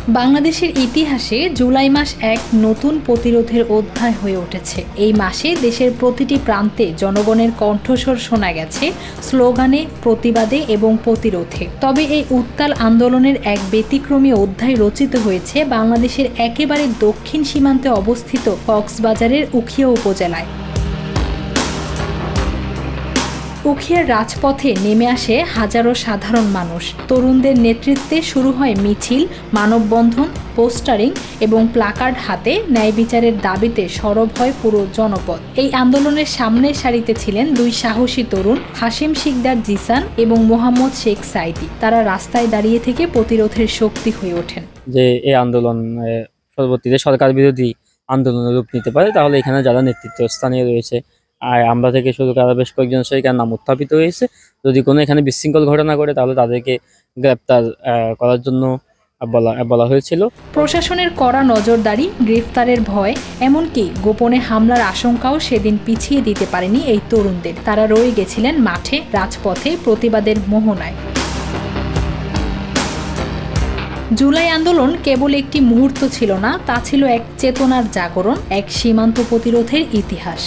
বাংলাদেশের ইতিহাসে জুলাই মাস এক নতুন প্রতিরোধের অধ্যায় হয়ে উঠেছে। এই মাসে দেশের প্রতিটি প্রান্তে জনগণের কণ্ঠস্বর শোনা গেছে স্লোগানে, প্রতিবাদে এবং প্রতিরোধে। তবে এই উত্তাল আন্দোলনের এক ব্যতিক্রমী অধ্যায় রচিত হয়েছে বাংলাদেশের একেবারে দক্ষিণ সীমান্তে অবস্থিত কক্সবাজারের উখিয়া উপজেলায়। উখিয়ার রাজপথে নেমে আসে হাজারো সাধারণ মানুষ। তরুণদের নেতৃত্বে শুরু হয় মিছিল, মানববন্ধন, পোস্টারিং এবং প্লাকার্ড হাতে ন্যায় বিচারের দাবিতে সরব হয় পুরো জনপদ। এই আন্দোলনের সামনের সারিতে ছিলেন দুই সাহসী তরুণ, হাশিম শিকদার জিসান এবং মোহাম্মদ শেখ সাইদি। তারা রাস্তায় দাঁড়িয়ে থেকে প্রতিরোধের শক্তি হয়ে ওঠেন। যে এই আন্দোলন পরবর্তীতে সরকার বিরোধী আন্দোলনের রূপ নিতে পারে, তাহলে এখানে যারা নেতৃত্বস্থানীয় রয়েছে আর আমরা থেকে শুরু করে বেশ কয়েকজন শহীদের নাম উত্থাপিত হয়েছে। যদি কোনো এখানে বিশৃঙ্খল ঘটনা ঘটে তাহলে তাদেরকে গ্রেপ্তার করার জন্য বলা হয়েছিল। প্রশাসনের কড়া নজরদারি, গ্রেফতারের ভয়, এমনকি গোপনে হামলার আশঙ্কাও সেদিন পিছিয়ে দিতে পারেনি এই তরুণদের। তারা রয়ে গেছিলেন মাঠে, রাজপথে, প্রতিবাদের মোহনায়। জুলাই আন্দোলন কেবল একটি মুহূর্ত ছিল না, তা ছিল এক চেতনার জাগরণ, এক সীমান্ত প্রতিরোধের ইতিহাস।